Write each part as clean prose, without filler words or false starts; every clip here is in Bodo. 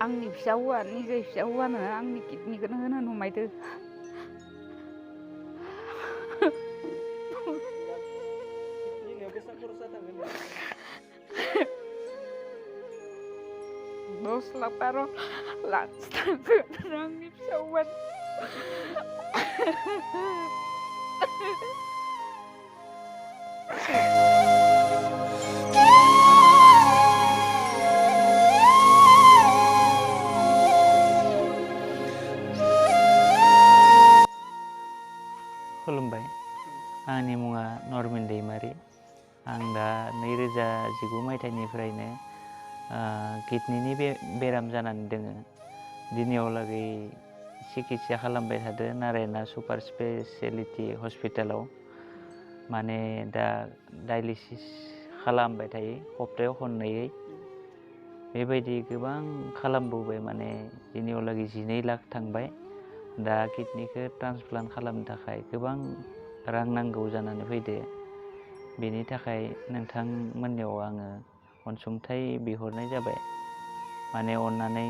आंनि फिसा हौवा निजे फिसा हौवानो आंनि किडनिखौनो होनो नुमायदो। बेसेबां खरसा थांगोन? 10 लाख 12 लाखसो थांगोन आंनि फिसा हौवानो। खुलुमबाय, आंनि मुङा नरमिन दैमारि। आं दा 2019 मायथाइनिफ्रायनो किडनिनि बेराम जानानै दोङो। दिनैयावलागै सिकित्सा खालामबाय थादो नारायना सुपार स्पेसियेलिटि हस्पिटालाव। माने दा डायलिसिस खालामबाय थायो सप्तायाव खननैयै। बेबायदि गोबां खालामबोबाय, माने दिनैयावलागै 12 लाख थांबाय। दा किडनिखौ ट्रान्सप्लान्ट खालामनो थाखाय गोबां रां नांगौ जानानै फैदो। बेनि थाखाय नोंथांमोननियाव आङो अनसुंथाइ बिहरनाय जाबाय। माने अननानै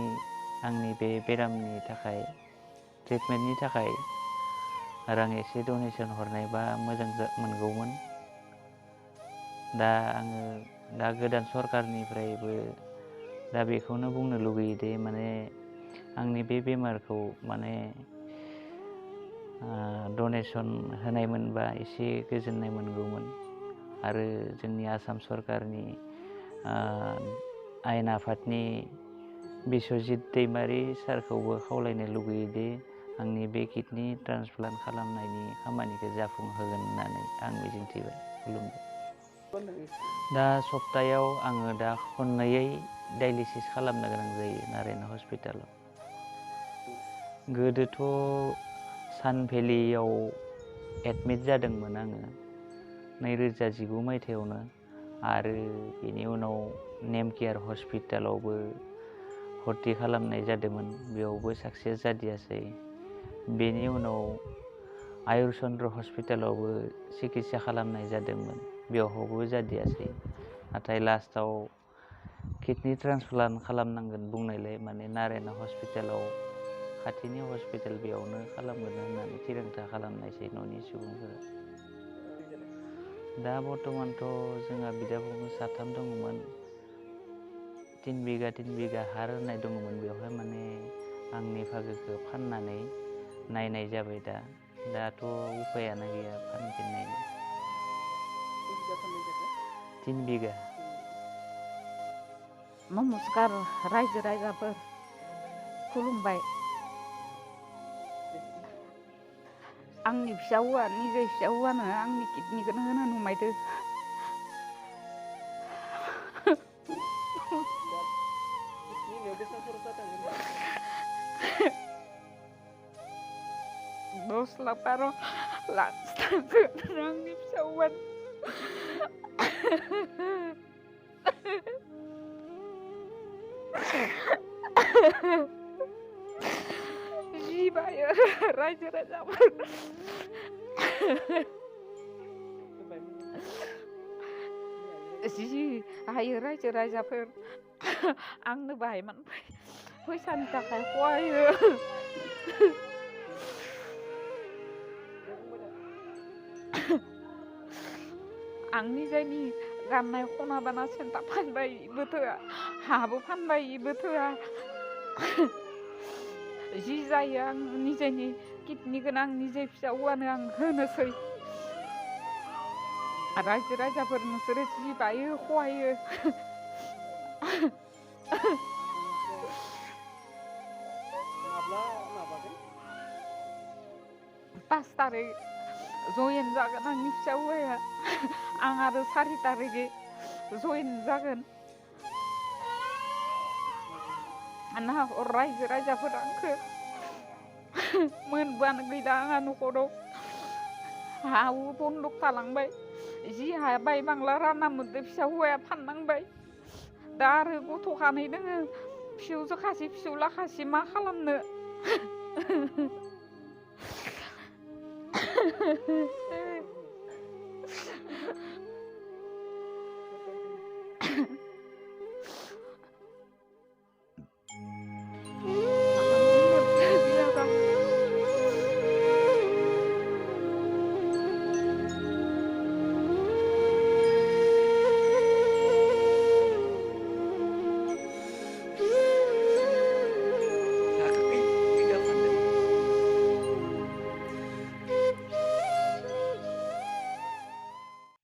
आंनि बे बेरामनि थाखाय ट्रिटमेन्टनि थाखाय रां एसे डनेसन हरनायबा मोजां मोनगौमोन। दा आङो गोदान सरकारनिफ्रायबो दा बेखौनो बुंनो लुगैयो दे, माने आंनि बे बेमारखौ माने डनेसन होनायमोनबा एसे गोजोननाय मोनगौमोन। आरो जोंनि आसाम सरकारनि आयेन आफादनि बिस्वजित दैमारि सारखौबो खावलायनो लुगैयो दे आंनि बे किडनि ट्रान्सप्लान्ट खालामनायनि खामानिखौ जाफुंहोगोन होननानै आं मिजिंथिबाय। खुलुमबाय। दा सप्तायाव आङो दा खननैयै डायलिसिस खालामनो गोनां जायो नारायना हस्पिटालाव। गोदोथ' सानभेलियाव एडमिट जादोंमोन आङो 2019 मायथाइयावनो। आरो बेनि उनाव नेम केयार हस्पिटालावबो भर्ति खालामनाय जादोंमोन, बेयावबो साक्सेस जादियासै। बेनि उनाव आयुर चन्द्र हस्पिटालावबो सिकित्सा खालामनाय जादोंमोन, बेवहायबो जादियासै। नाथाय लास्टाव किडनि ट्रान्सप्लान्ट खालामनांगोन बुंनायलाय माने नारायना हस्पिटालाव खाथिनि हस्पिटाल बेयावनो खालामगोन होननानै थिरांथा खालामनायसै न'नि सुबुंफोरा। दा बर्थमानथ' जोंहा बिदा फंबाय 3 दङमोन। 3 बिगा हा होनाय दङमोन। बेवहाय माने आंनि भागोखौ फाननानै नायनाय जाबाय। दाथ' उपायानो गैया फानफिननायनि। 3 बिगा। नमस्कार रायजो राजाफोर, खुलुमबाय। आंनि फिसा हौवा निजे फिसा हौवानो आंनि किडनिखौनो होनो नुमायदो। बेसेबां खरसा थांगोन? 10 लाख 12 लाखसो थांगोन आंनि फिसा हौवानो। जि बायो रायजो राजाफोर, जि हायो रायजो राजाफोर आंनो बाहायमान फैसानि थाखाय खहायो। आंनि जायनि गाननाय खना बाना सेन्टा फानबाय इबो थोआ, हाबो फानबाय इबो थोआ। जि जायो आं निजेनि किडनिखौनो आं निजे फिसा हौवानो आं होनोसै। रायजो राजाफोर नोंसोरो जि बायो खहायो। 5 तारिख जयेन जागोन आंनि फिसा हौवाया। आं आरो 4 तारिखै जयेन जागोन। नाहर रायजो राजाफोरा आंखौ मोनबानो गैला आंहा न'खराव। हा हु बन्दक थालांबाय। जि हाया बाय बांला रानना मोनदो फिसा हौवाया फाननांबाय। दा आरो गथ' 2 दोङो, फिसौजो खासि फिसौला खासि, मा खालामनो।